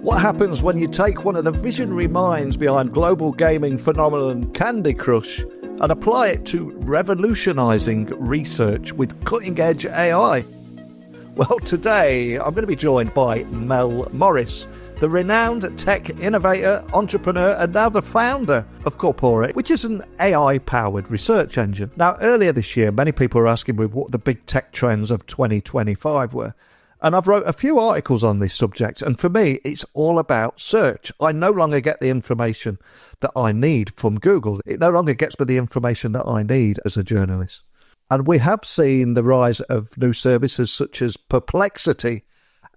What happens when you take one of the visionary minds behind global gaming phenomenon Candy Crush and apply it to revolutionizing research with cutting-edge AI? Well, today I'm going to be joined by Mel Morris, the renowned tech innovator, entrepreneur, and now the founder of Corpora, which is an AI-powered research engine. Now, earlier this year, many people were asking me what the big tech trends of 2025 were. And I've wrote a few articles on this subject, and for me, it's all about search. I no longer get the information that I need from Google. It no longer gets me the information that I need as a journalist. And we have seen the rise of new services such as Perplexity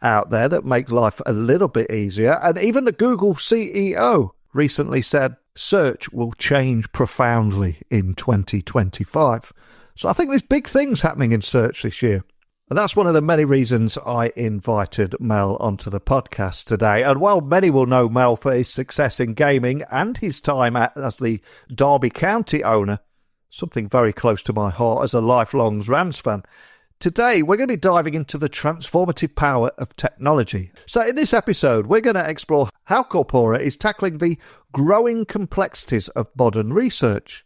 out there that make life a little bit easier. And even the Google CEO recently said search will change profoundly in 2025. So I think there's big things happening in search this year. And that's one of the many reasons I invited Mel onto the podcast today. And while many will know Mel for his success in gaming and his time as the Derby County owner, something very close to my heart as a lifelong Rams fan, today we're going to be diving into the transformative power of technology. So in this episode, we're going to explore how Corpora is tackling the growing complexities of modern research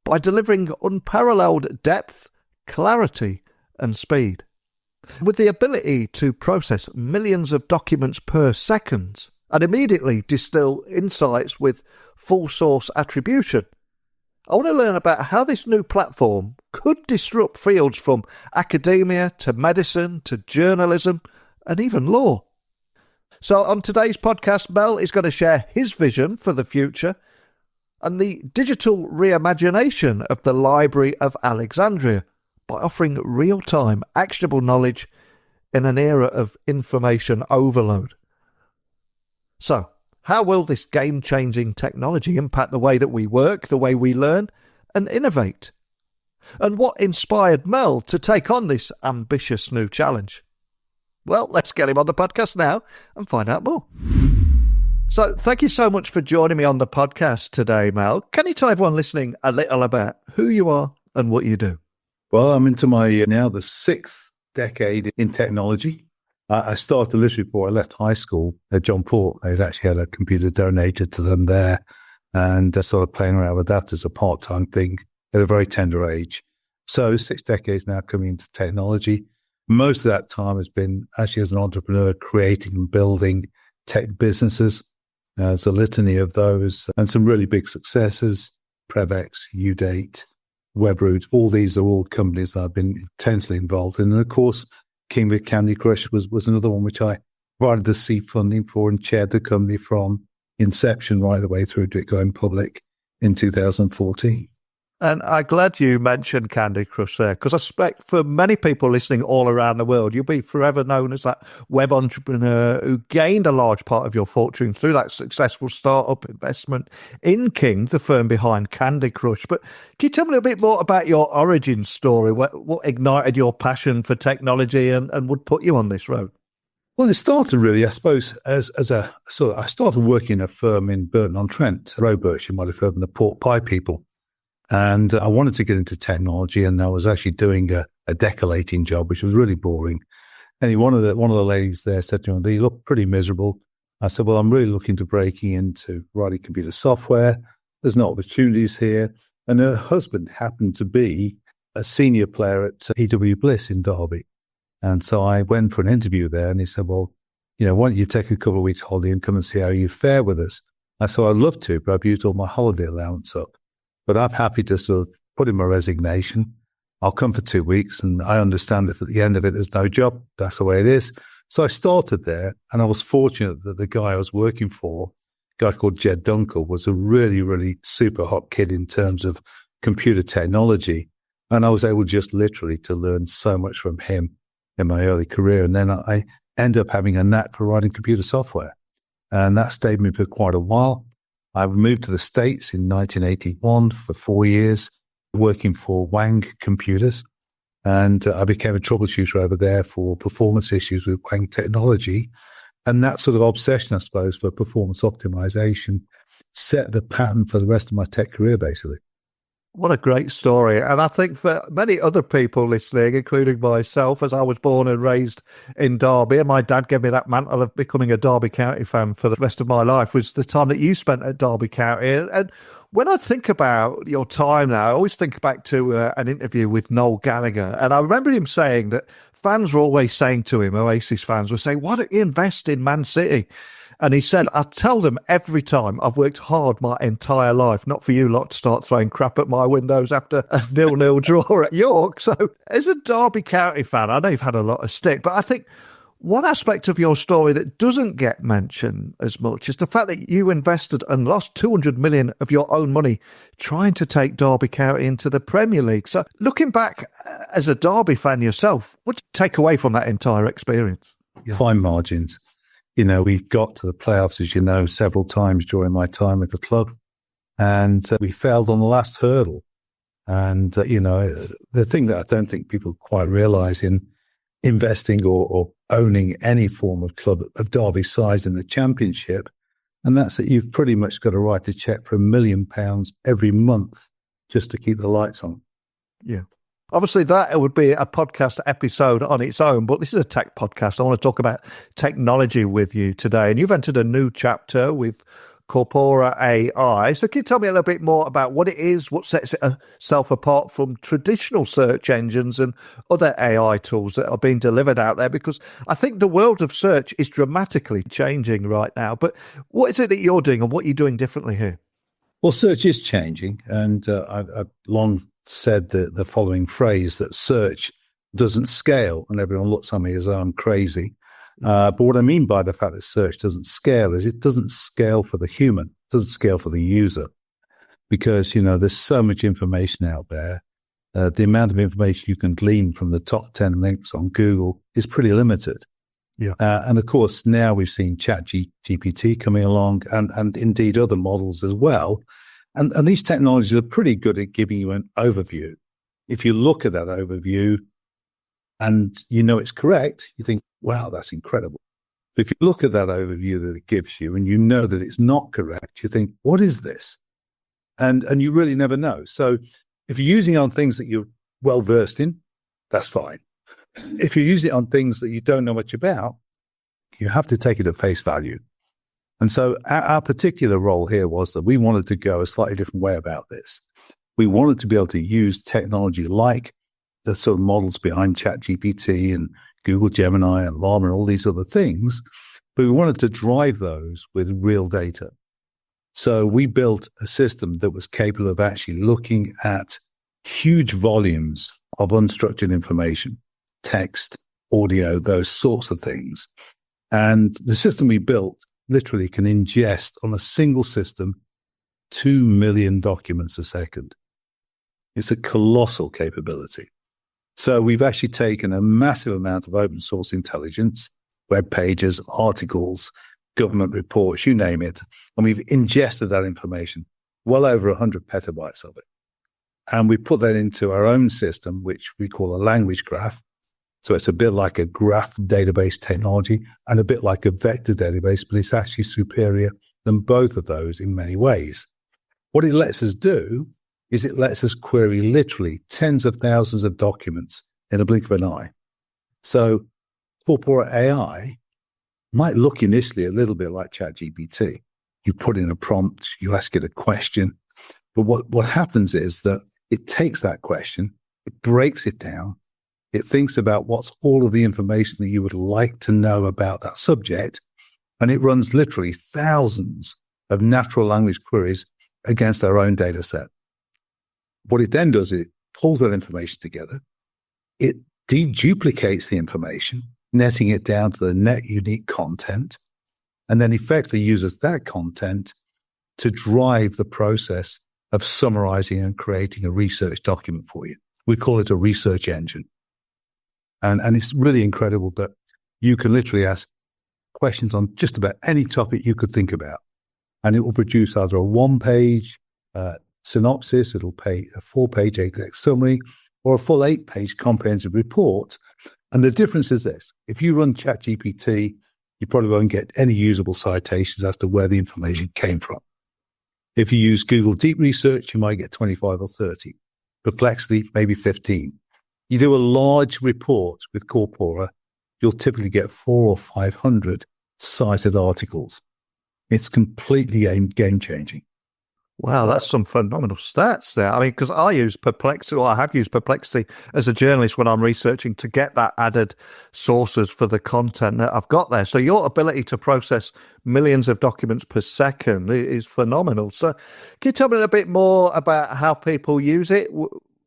by delivering unparalleled depth, clarity, and speed. With the ability to process millions of documents per second and immediately distill insights with full source attribution, I want to learn about how this new platform could disrupt fields from academia to medicine to journalism and even law. So on today's podcast, Mel is going to share his vision for the future and the digital reimagination of the Library of Alexandria, by offering real-time, actionable knowledge in an era of information overload. So, how will this game-changing technology impact the way that we work, the way we learn and innovate? And what inspired Mel to take on this ambitious new challenge? Well, let's get him on the podcast now and find out more. So, thank you so much for joining me on the podcast today, Mel. Can you tell everyone listening a little about who you are and what you do? Well, I'm into my now the sixth decade in technology. I started literally before I left high school at John Port. They'd actually had a computer donated to them there, and I started playing around with that as a part-time thing at a very tender age. So 6 decades now coming into technology. Most of that time has been actually as an entrepreneur creating and building tech businesses. There's a litany of those and some really big successes, Prevex, Udate, Webroot, all these are all companies that I've been intensely involved in. And of course, Candy Crush was another one which I provided the seed funding for and chaired the company from inception right the way through to it going public in 2014. And I'm glad you mentioned Candy Crush there, because I suspect for many people listening all around the world, you'll be forever known as that web entrepreneur who gained a large part of your fortune through that successful startup investment in King, the firm behind Candy Crush. But can you tell me a bit more about your origin story? What ignited your passion for technology and would put you on this road? Well, it started really, I suppose, as a sort of, I started working in a firm in Burton-on-Trent, Roebuck, you might have heard of the pork pie people. And I wanted to get into technology, and I was actually doing a decorating job, which was really boring. And one of the ladies there said to me, "You look pretty miserable." I said, "Well, I'm really looking to breaking into writing computer software. There's no opportunities here." And her husband happened to be a senior player at EW Bliss in Derby. And so I went for an interview there, and he said, "Well, why don't you take a couple of weeks holiday and come and see how you fare with us?" I said, "I'd love to, but I've used all my holiday allowance up. But I'm happy to sort of put in my resignation. I'll come for 2 weeks, and I understand if at the end of it there's no job. That's the way it is." So I started there, and I was fortunate that the guy I was working for, a guy called Jed Dunkel, was a really, really super hot kid in terms of computer technology. And I was able just literally to learn so much from him in my early career. And then I ended up having a knack for writing computer software. And that stayed with me for quite a while. I moved to the States in 1981 for 4 years, working for Wang Computers. And I became a troubleshooter over there for performance issues with Wang technology. And that sort of obsession, I suppose, for performance optimization set the pattern for the rest of my tech career, basically. What a great story. And I think for many other people listening, including myself, as I was born and raised in Derby, and my dad gave me that mantle of becoming a Derby County fan for the rest of my life, was the time that you spent at Derby County. And when I think about your time now, I always think back to an interview with Noel Gallagher. And I remember him saying that fans were always saying to him, Oasis fans were saying, why don't you invest in Man City? And he said, I tell them every time I've worked hard my entire life, not for you lot to start throwing crap at my windows after a 0-0 draw at York. So as a Derby County fan, I know you've had a lot of stick, but I think one aspect of your story that doesn't get mentioned as much is the fact that you invested and lost 200 million of your own money trying to take Derby County into the Premier League. So looking back as a Derby fan yourself, what do you take away from that entire experience? Fine margins. We got to the playoffs, as you know, several times during my time at the club, and we failed on the last hurdle. And, the thing that I don't think people quite realize in investing or owning any form of club of Derby size in the Championship, and that's that you've pretty much got to write a cheque for £1 million every month just to keep the lights on. Yeah. Obviously, that would be a podcast episode on its own, but this is a tech podcast. I want to talk about technology with you today. And you've entered a new chapter with Corpora.AI. So can you tell me a little bit more about what it is, what sets itself apart from traditional search engines and other AI tools that are being delivered out there? Because I think the world of search is dramatically changing right now. But what is it that you're doing and what are you doing differently here? Well, search is changing. And I've long said the following phrase that search doesn't scale, and everyone looks at me as though I'm crazy. But what I mean by the fact that search doesn't scale is it doesn't scale for the human, it doesn't scale for the user, because, there's so much information out there. The amount of information you can glean from the top 10 links on Google is pretty limited. Yeah. And of course, now we've seen ChatGPT coming along and indeed other models as well. And these technologies are pretty good at giving you an overview. If you look at that overview and it's correct, you think, wow, that's incredible. But if you look at that overview that it gives you and you know that it's not correct, you think, what is this? And you really never know. So if you're using it on things that you're well versed in, that's fine. If you use it on things that you don't know much about, you have to take it at face value. And so our particular role here was that we wanted to go a slightly different way about this. We wanted to be able to use technology like the sort of models behind ChatGPT and Google Gemini and Llama and all these other things, but we wanted to drive those with real data. So we built a system that was capable of actually looking at huge volumes of unstructured information, text, audio, those sorts of things. And the system we built literally can ingest on a single system 2 million documents a second. It's a colossal capability. So we've actually taken a massive amount of open source intelligence, web pages, articles, government reports, you name it, and we've ingested that information, well over 100 petabytes of it. And we put that into our own system, which we call a language graph. So it's a bit like a graph database technology and a bit like a vector database, but it's actually superior than both of those in many ways. What it lets us do is it lets us query literally tens of thousands of documents in a blink of an eye. So Corpora.AI might look initially a little bit like ChatGPT. You put in a prompt, you ask it a question, but what happens is that it takes that question, it breaks it down, it thinks about what's all of the information that you would like to know about that subject, and it runs literally thousands of natural language queries against our own data set. What it then does is it pulls that information together, it deduplicates the information, netting it down to the net unique content, and then effectively uses that content to drive the process of summarizing and creating a research document for you. We call it a research engine. And it's really incredible that you can literally ask questions on just about any topic you could think about. And it will produce either a one-page synopsis, it'll pay a 4-page exec summary, or a full 8-page comprehensive report. And the difference is this. If you run ChatGPT, you probably won't get any usable citations as to where the information came from. If you use Google Deep Research, you might get 25 or 30. Perplexity, maybe 15. You do a large report with Corpora, you'll typically get 400 or 500 cited articles. It's completely game-changing. Wow, that's some phenomenal stats there. I mean, because I use Perplexity, or I have used Perplexity as a journalist when I'm researching to get that added sources for the content that I've got there. So your ability to process millions of documents per second is phenomenal. So can you tell me a bit more about how people use it,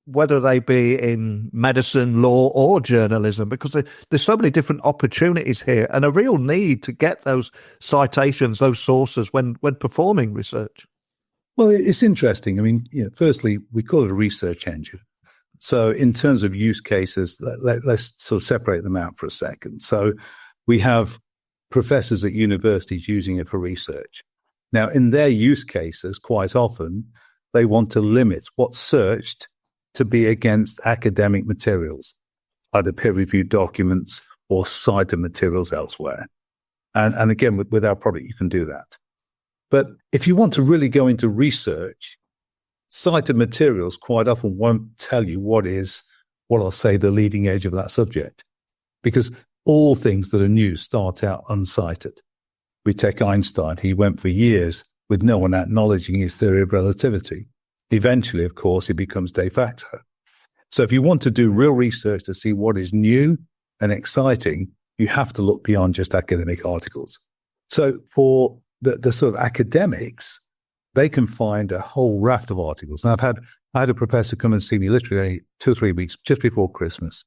whether they be in medicine, law, or journalism? Because there's so many different opportunities here and a real need to get those citations, those sources when performing research. Well, it's interesting. I mean, firstly, we call it a research engine. So in terms of use cases, let's sort of separate them out for a second. So we have professors at universities using it for research. Now, in their use cases, quite often, they want to limit what's searched to be against academic materials, either peer-reviewed documents or cited materials elsewhere. And again, with our product, you can do that. But if you want to really go into research, cited materials quite often won't tell you what I'll say, the leading edge of that subject, because all things that are new start out uncited. We take Einstein. He went for years with no one acknowledging his theory of relativity. Eventually, of course, it becomes de facto. So if you want to do real research to see what is new and exciting, you have to look beyond just academic articles. So for the sort of academics, they can find a whole raft of articles. And I had a professor come and see me literally 2 or 3 weeks just before Christmas.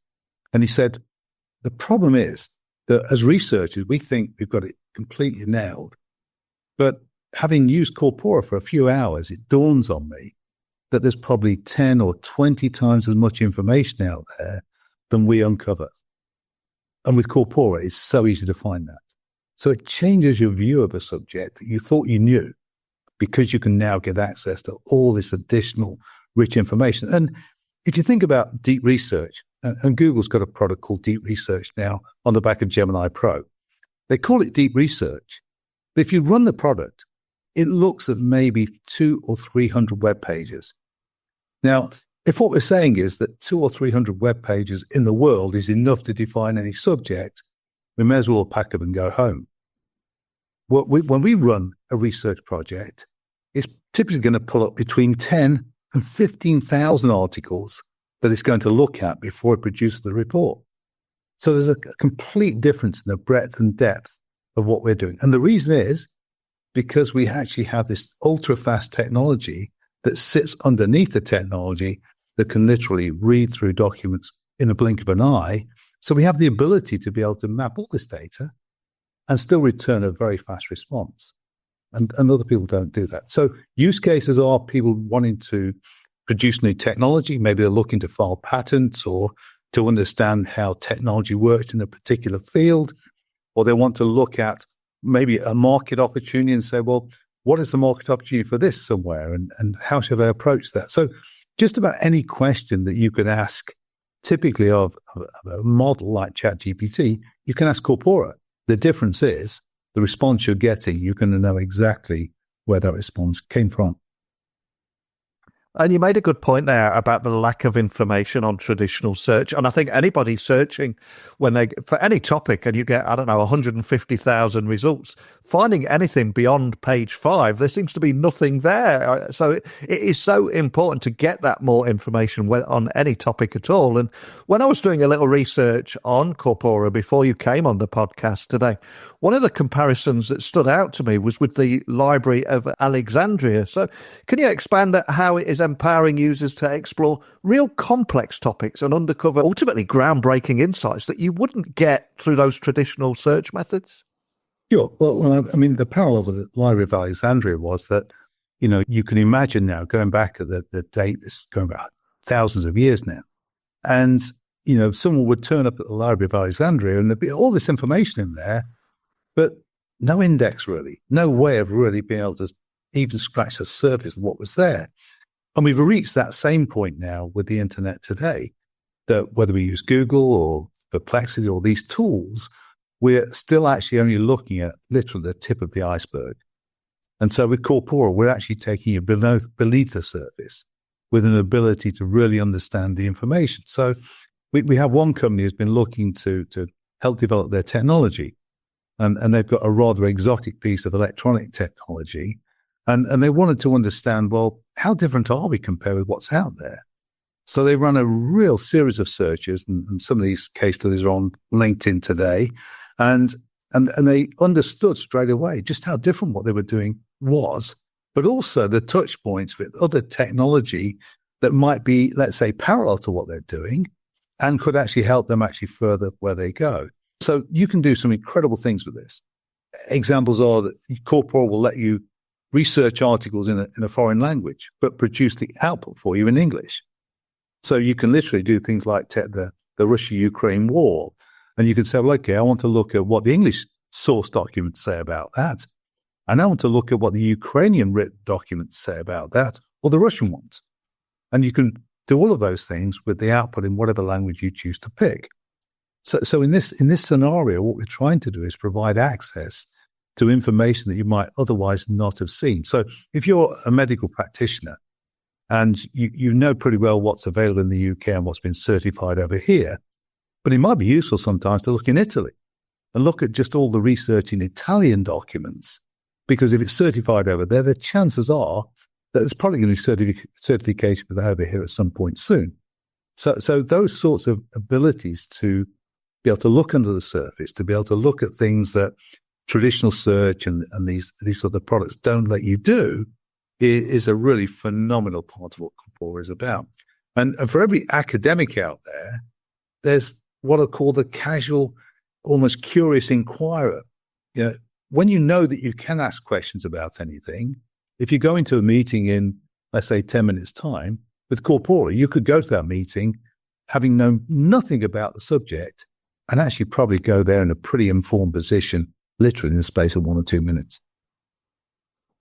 And he said, the problem is that as researchers, we think we've got it completely nailed. But having used Corpora for a few hours, it dawns on me that there's probably 10 or 20 times as much information out there than we uncover. And with Corpora, it's so easy to find that. So it changes your view of a subject that you thought you knew, because you can now get access to all this additional rich information. And if you think about deep research, and Google's got a product called Deep Research now on the back of Gemini Pro. They call it deep research. But if you run the product, it looks at maybe 200 or 300 web pages. Now, if what we're saying is that 200 or 300 web pages in the world is enough to define any subject, we may as well pack up and go home. When we run a research project, it's typically going to pull up between 10 and 15,000 articles that it's going to look at before it produces the report. So there's a complete difference in the breadth and depth of what we're doing. And the reason is because we actually have this ultra-fast technology that sits underneath the technology that can literally read through documents in a blink of an eye. So we have the ability to be able to map all this data and still return a very fast response. And other people don't do that. So use cases are people wanting to produce new technology. Maybe they're looking to file patents or to understand how technology works in a particular field, or they want to look at maybe a market opportunity and say, well, what is the market opportunity for this somewhere? And how should I approach that? So just about any question that you could ask, typically of a model like ChatGPT, you can ask Corpora. The difference is the response you're getting, you're going to know exactly where that response came from. And you made a good point there about the lack of information on traditional search. And I think anybody searching for any topic and you get, 150,000 results, finding anything beyond page 5, there seems to be nothing there. So it is so important to get that more information on any topic at all. And when I was doing a little research on Corpora before you came on the podcast today, one of the comparisons that stood out to me was with the Library of Alexandria. So can you expand on how it is empowering users to explore real complex topics and uncover ultimately groundbreaking insights that you wouldn't get through those traditional search methods? Sure. Well, the parallel with the Library of Alexandria was that, you can imagine now going back at the date, this is going back thousands of years now. And, someone would turn up at the Library of Alexandria and there'd be all this information in there, but no index really, no way of really being able to even scratch the surface of what was there. And we've reached that same point now with the internet today, that whether we use Google or Perplexity or these tools, we're still actually only looking at literally the tip of the iceberg. And so with Corpora, we're actually taking you beneath the surface with an ability to really understand the information. So we have one company who's been looking to help develop their technology. And they've got a rather exotic piece of electronic technology. And they wanted to understand, well, how different are we compared with what's out there? So they run a real series of searches, and some of these case studies are on LinkedIn today. And they understood straight away just how different what they were doing was, but also the touch points with other technology that might be, let's say, parallel to what they're doing and could actually help them actually further where they go. So you can do some incredible things with this. Examples are that Corpora will let you research articles in a foreign language, but produce the output for you in English. So you can literally do things like the Russia-Ukraine war. And you can say, well, okay, I want to look at what the English source documents say about that. And I want to look at what the Ukrainian written documents say about that, or the Russian ones. And you can do all of those things with the output in whatever language you choose to pick. So in this scenario, what we're trying to do is provide access to information that you might otherwise not have seen. So if you're a medical practitioner and you know pretty well what's available in the UK and what's been certified over here, but it might be useful sometimes to look in Italy and look at just all the research in Italian documents, because if it's certified over there, the chances are that there's probably going to be certification over here at some point soon. So those sorts of abilities to be able to look under the surface, to be able to look at things that traditional search and these other products don't let you do is a really phenomenal part of what Corpora is about. And for every academic out there, there's what I call the casual, almost curious inquirer. You know, when you know that you can ask questions about anything, if you go into a meeting in, let's say, 10 minutes' time, with Corpora, you could go to that meeting having known nothing about the subject and actually probably go there in a pretty informed position, literally in the space of 1 or 2 minutes.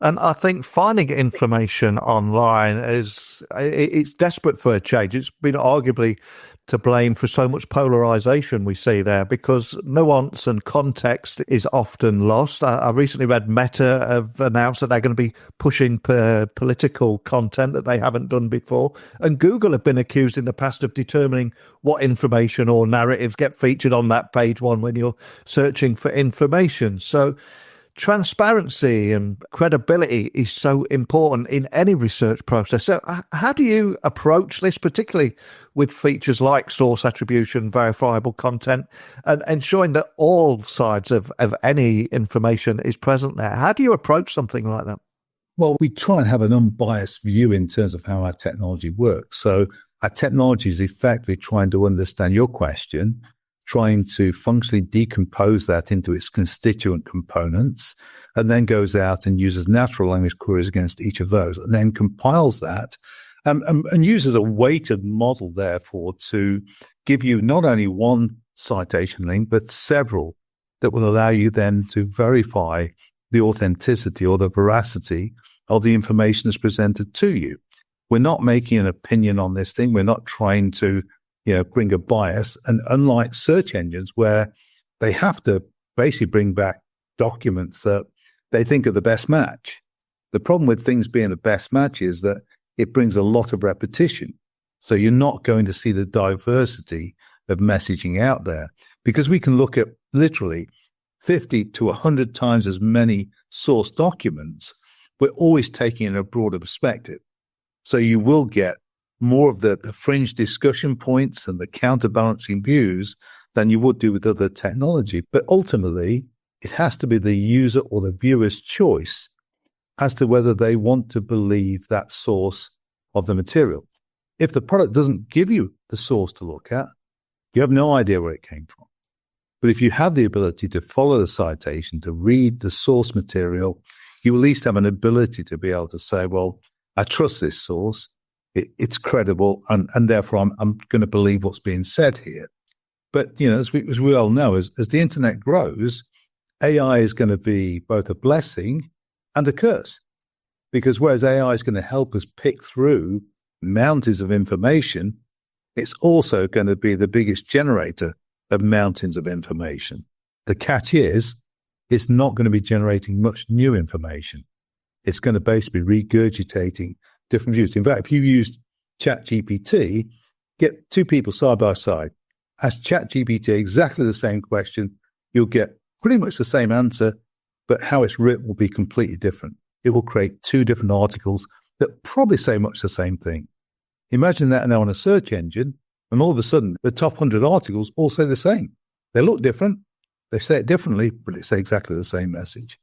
And I think finding information online it's desperate for a change. It's been arguably to blame for so much polarization we see there, because nuance and context is often lost. I recently read Meta have announced that they're going to be pushing political content that they haven't done before. And Google have been accused in the past of determining what information or narratives get featured on that page one when you're searching for information. So transparency and credibility is so important in any research process. So how do you approach this, particularly with features like source attribution, verifiable content, and ensuring that all sides of any information is present there? How do you approach something like that? Well, we try and have an unbiased view in terms of how our technology works. So our technology is effectively trying to understand your question, trying to functionally decompose that into its constituent components, and then goes out and uses natural language queries against each of those, and then compiles that and uses a weighted model, therefore, to give you not only one citation link, but several that will allow you then to verify the authenticity or the veracity of the information that's presented to you. We're not making an opinion on this thing. We're not trying to bring a bias. And unlike search engines where they have to basically bring back documents that they think are the best match, the problem with things being the best match is that it brings a lot of repetition. So you're not going to see the diversity of messaging out there, because we can look at literally 50 to 100 times as many source documents. We're always taking in a broader perspective. So you will get more of the fringe discussion points and the counterbalancing views than you would do with other technology. But ultimately, it has to be the user or the viewer's choice as to whether they want to believe that source of the material. If the product doesn't give you the source to look at, you have no idea where it came from. But if you have the ability to follow the citation, to read the source material, you at least have an ability to be able to say, well, I trust this source. It's credible, and therefore I'm going to believe what's being said here. But, as we all know, as the internet grows, AI is going to be both a blessing and a curse. Because whereas AI is going to help us pick through mountains of information, it's also going to be the biggest generator of mountains of information. The catch is, it's not going to be generating much new information. It's going to basically be regurgitating different views. In fact, if you use ChatGPT, get two people side by side, ask ChatGPT exactly the same question, you'll get pretty much the same answer, but how it's written will be completely different. It will create two different articles that probably say much the same thing. Imagine that now on a search engine, and all of a sudden, the top 100 articles all say the same. They look different, they say it differently, but they say exactly the same message.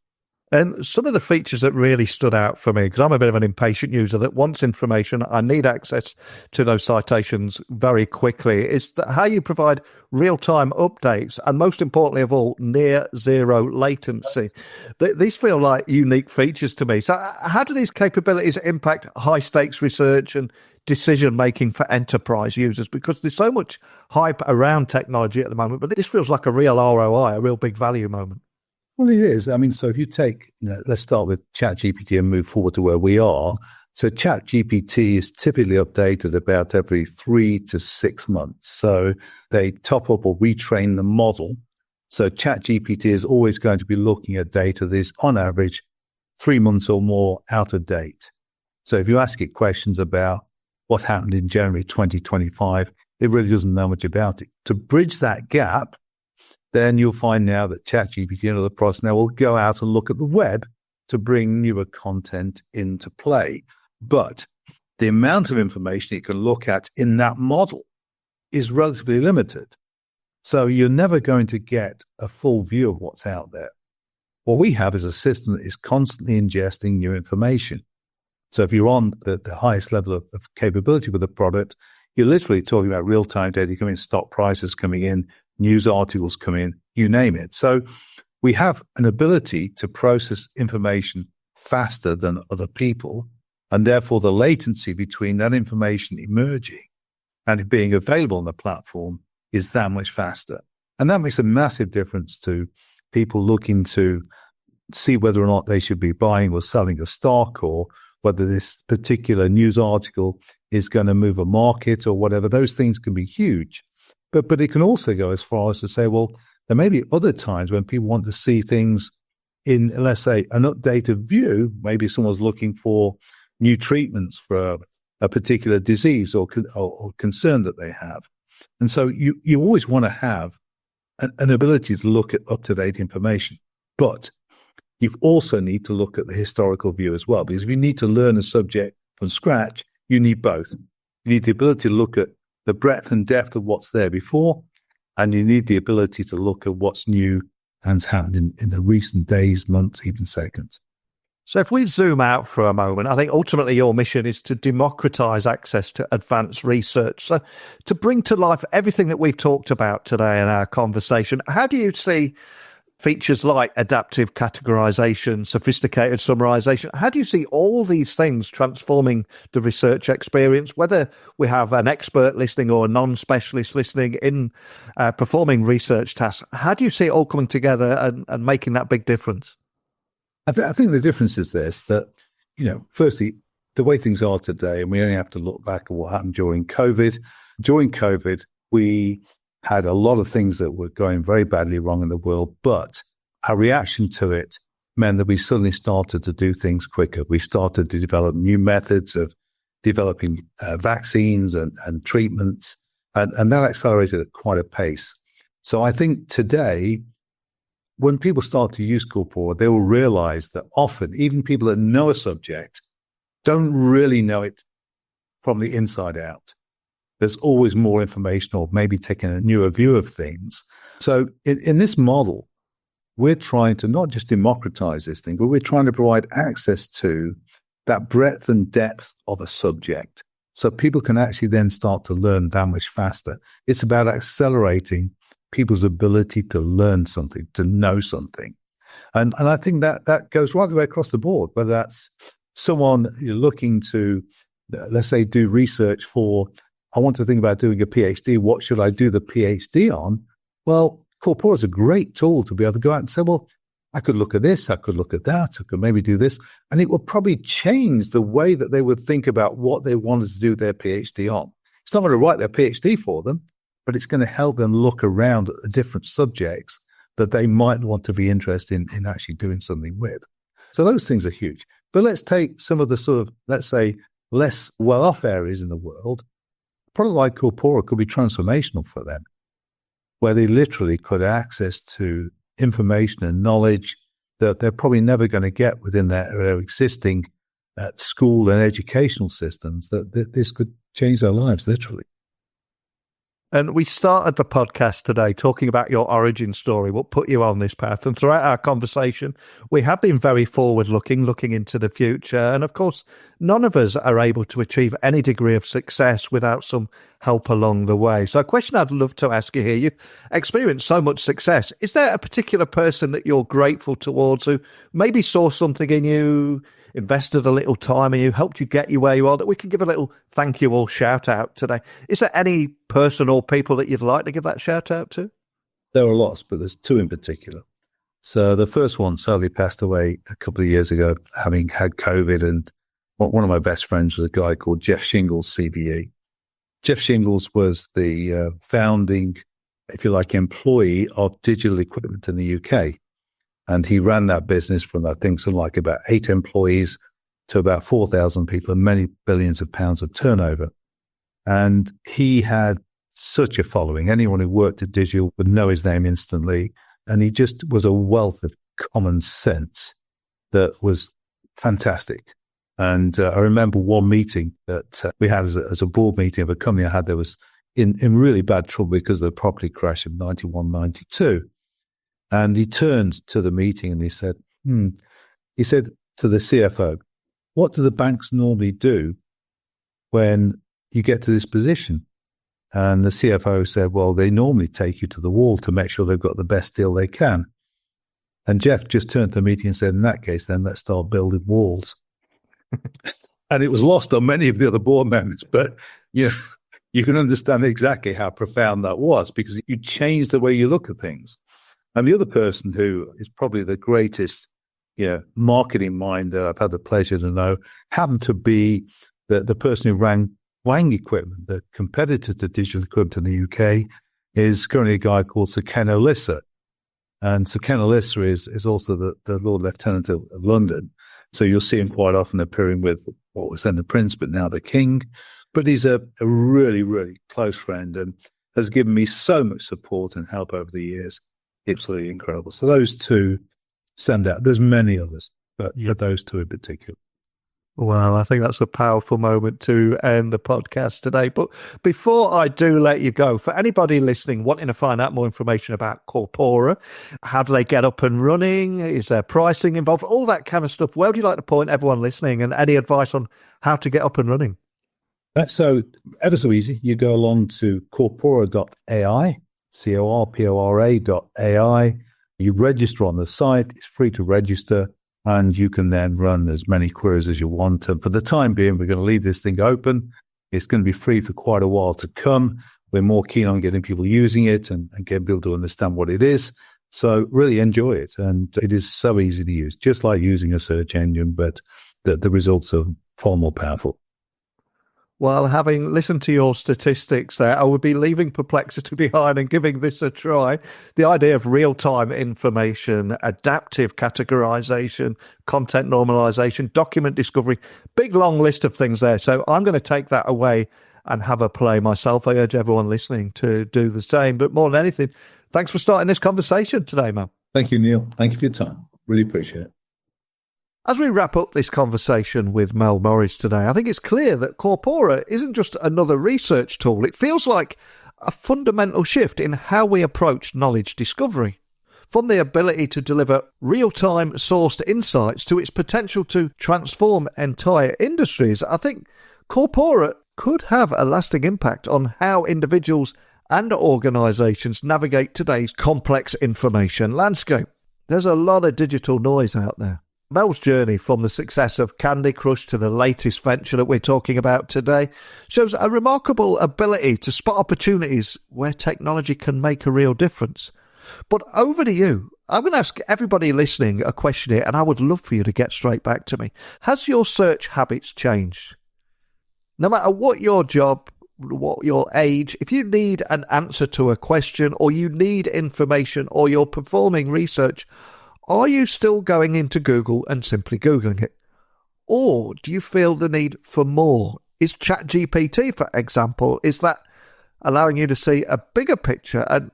And some of the features that really stood out for me, because I'm a bit of an impatient user that wants information, I need access to those citations very quickly, is that how you provide real-time updates, and most importantly of all, near zero latency. These feel like unique features to me. So how do these capabilities impact high-stakes research and decision-making for enterprise users? Because there's so much hype around technology at the moment, but this feels like a real ROI, a real big value moment. Well, it is. I mean, so if you take, let's start with ChatGPT and move forward to where we are. So ChatGPT is typically updated about every 3 to 6 months. So they top up or retrain the model. So ChatGPT is always going to be looking at data that is on average 3 months or more out of date. So if you ask it questions about what happened in January 2025, it really doesn't know much about it. To bridge that gap, then you'll find now that ChatGPT and other products now will go out and look at the web to bring newer content into play. But the amount of information it can look at in that model is relatively limited. So you're never going to get a full view of what's out there. What we have is a system that is constantly ingesting new information. So if you're on the highest level of capability with a product, you're literally talking about real-time data coming in, stock prices coming in, news articles come in, you name it. So we have an ability to process information faster than other people, and therefore the latency between that information emerging and it being available on the platform is that much faster. And that makes a massive difference to people looking to see whether or not they should be buying or selling a stock, or whether this particular news article is going to move a market or whatever. Those things can be huge. But it can also go as far as to say, well, there may be other times when people want to see things in, let's say, an updated view. Maybe someone's looking for new treatments for a particular disease or concern that they have. And so you always want to have an ability to look at up-to-date information. But you also need to look at the historical view as well, because if you need to learn a subject from scratch, you need both. You need the ability to look at the breadth and depth of what's there before, and you need the ability to look at what's new and has happened in the recent days, months, even seconds. So if we zoom out for a moment, I think ultimately your mission is to democratize access to advanced research. So to bring to life everything that we've talked about today in our conversation, how do you see features like adaptive categorization, sophisticated summarization, how do you see all these things transforming the research experience, whether we have an expert listening or a non-specialist listening in performing research tasks? How do you see it all coming together and making that big difference? I think the difference is this, that, firstly, the way things are today, and we only have to look back at what happened during COVID. During COVID, we had a lot of things that were going very badly wrong in the world, but our reaction to it meant that we suddenly started to do things quicker. We started to develop new methods of developing vaccines and treatments, and that accelerated at quite a pace. So I think today, when people start to use Corpora, they will realize that often even people that know a subject don't really know it from the inside out. There's always more information, or maybe taking a newer view of things. So in this model, we're trying to not just democratize this thing, but we're trying to provide access to that breadth and depth of a subject, so people can actually then start to learn that much faster. It's about accelerating people's ability to learn something, to know something. And I think that goes right the way across the board, whether that's someone looking to, let's say, do research for, I want to think about doing a PhD. What should I do the PhD on? Well, Corpora is a great tool to be able to go out and say, well, I could look at this, I could look at that, I could maybe do this. And it will probably change the way that they would think about what they wanted to do their PhD on. It's not going to write their PhD for them, but it's going to help them look around at the different subjects that they might want to be interested in actually doing something with. So those things are huge. But let's take some of the sort of, let's say, less well-off areas in the world. A product like Corpora could be transformational for them, where they literally could have access to information and knowledge that they're probably never going to get within their existing school and educational systems, that this could change their lives, literally. And we started the podcast today talking about your origin story, what put you on this path. And throughout our conversation, we have been very forward-looking, looking into the future. And of course, none of us are able to achieve any degree of success without some help along the way. So a question I'd love to ask you here, you've experienced so much success. Is there a particular person that you're grateful towards who maybe saw something in you, invested a little time in you, helped you get you where you are, that we can give a little thank you or shout out today? Is there any person or people that you'd like to give that shout out to? There are lots, but there's two in particular. So the first one sadly passed away a couple of years ago, having had COVID. And one of my best friends was a guy called Jeff Shingles, CBE. Jeff Shingles was the founding, if you like, employee of Digital Equipment in the UK. And he ran that business from, I think, something like about 8 employees to about 4,000 people and many billions of pounds of turnover. And he had such a following. Anyone who worked at Digital would know his name instantly. And he just was a wealth of common sense that was fantastic. And I remember one meeting that we had as a board meeting of a company I had that was in really bad trouble because of the property crash of 91, 92. And he turned to the meeting and he said to the CFO, what do the banks normally do when you get to this position? And the CFO said, well, they normally take you to the wall to make sure they've got the best deal they can. And Jeff just turned to the meeting and said, in that case, then let's start building walls. And it was lost on many of the other board members, but you can understand exactly how profound that was, because you changed the way you look at things. And the other person who is probably the greatest, marketing mind that I've had the pleasure to know happened to be the person who ran Wang Equipment, the competitor to Digital Equipment in the UK, is currently a guy called Sir Ken Olisa. And Sir Ken Olisa is also the Lord Lieutenant of London. So you'll see him quite often appearing with what was then the Prince, but now the King. But he's a really, really close friend and has given me so much support and help over the years. Absolutely incredible. So those two stand out. There's many others, but those two in particular. Well, I think that's a powerful moment to end the podcast today. But before I do let you go, for anybody listening wanting to find out more information about Corpora, how do they get up and running? Is there pricing involved? All that kind of stuff. Where would you like to point everyone listening, and any advice on how to get up and running? So ever so easy. You go along to Corpora.AI, Corpora.AI. You register on the site. It's free to register. And you can then run as many queries as you want. And for the time being, we're going to leave this thing open. It's going to be free for quite a while to come. We're more keen on getting people using it and getting people to understand what it is. So really enjoy it. And it is so easy to use, just like using a search engine, but the results are far more powerful. Well, having listened to your statistics there, I would be leaving perplexity behind and giving this a try. The idea of real-time information, adaptive categorization, content normalization, document discovery, big long list of things there. So I'm going to take that away and have a play myself. I urge everyone listening to do the same. But more than anything, thanks for starting this conversation today, Mel. Thank you, Neil. Thank you for your time. Really appreciate it. As we wrap up this conversation with Mel Morris today, I think it's clear that Corpora isn't just another research tool. It feels like a fundamental shift in how we approach knowledge discovery. From the ability to deliver real-time sourced insights to its potential to transform entire industries, I think Corpora could have a lasting impact on how individuals and organisations navigate today's complex information landscape. There's a lot of digital noise out there. Mel's journey from the success of Candy Crush to the latest venture that we're talking about today shows a remarkable ability to spot opportunities where technology can make a real difference. But over to you. I'm going to ask everybody listening a question here, and I would love for you to get straight back to me. Has your search habits changed? No matter what your job, what your age, if you need an answer to a question or you need information or you're performing research, are you still going into Google and simply Googling it? Or do you feel the need for more? Is ChatGPT, for example, is that allowing you to see a bigger picture and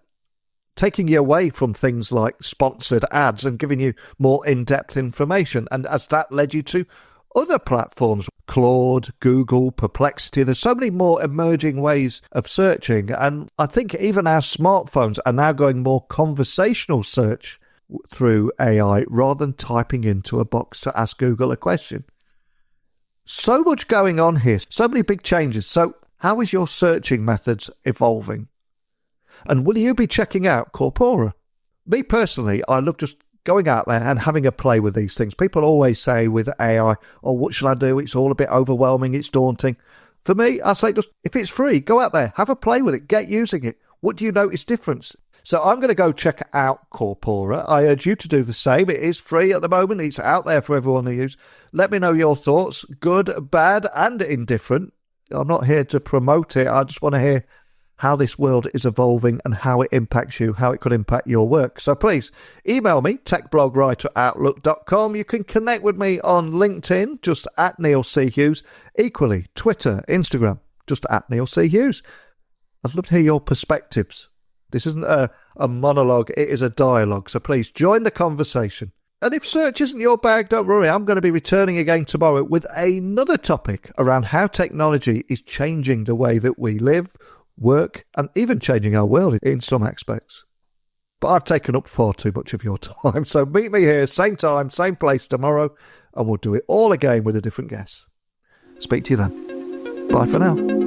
taking you away from things like sponsored ads and giving you more in-depth information? And has that led you to other platforms, Claude, Google, Perplexity? There's so many more emerging ways of searching. And I think even our smartphones are now going more conversational search through AI rather than typing into a box to ask Google a question. So much going on here, so many big changes. So how is your searching methods evolving? And will you be checking out Corpora? Me personally, I love just going out there and having a play with these things. People always say with AI, oh, what shall I do? It's all a bit overwhelming. It's daunting. For me, I say just, if it's free, go out there, have a play with it, get using it. What do you notice difference? So I'm going to go check out Corpora. I urge you to do the same. It is free at the moment. It's out there for everyone to use. Let me know your thoughts, good, bad, and indifferent. I'm not here to promote it. I just want to hear how this world is evolving and how it impacts you, how it could impact your work. So please email me, techblogwriter@outlook.com. You can connect with me on LinkedIn, just at Neil C. Hughes. Equally, Twitter, Instagram, just at Neil C. Hughes. I'd love to hear your perspectives. This isn't a monologue, it is a dialogue. So please join the conversation. And if search isn't your bag, don't worry. I'm going to be returning again tomorrow with another topic around how technology is changing the way that we live, work, and even changing our world in some aspects. But I've taken up far too much of your time. So meet me here, same time, same place tomorrow, and we'll do it all again with a different guest. Speak to you then. Bye for now.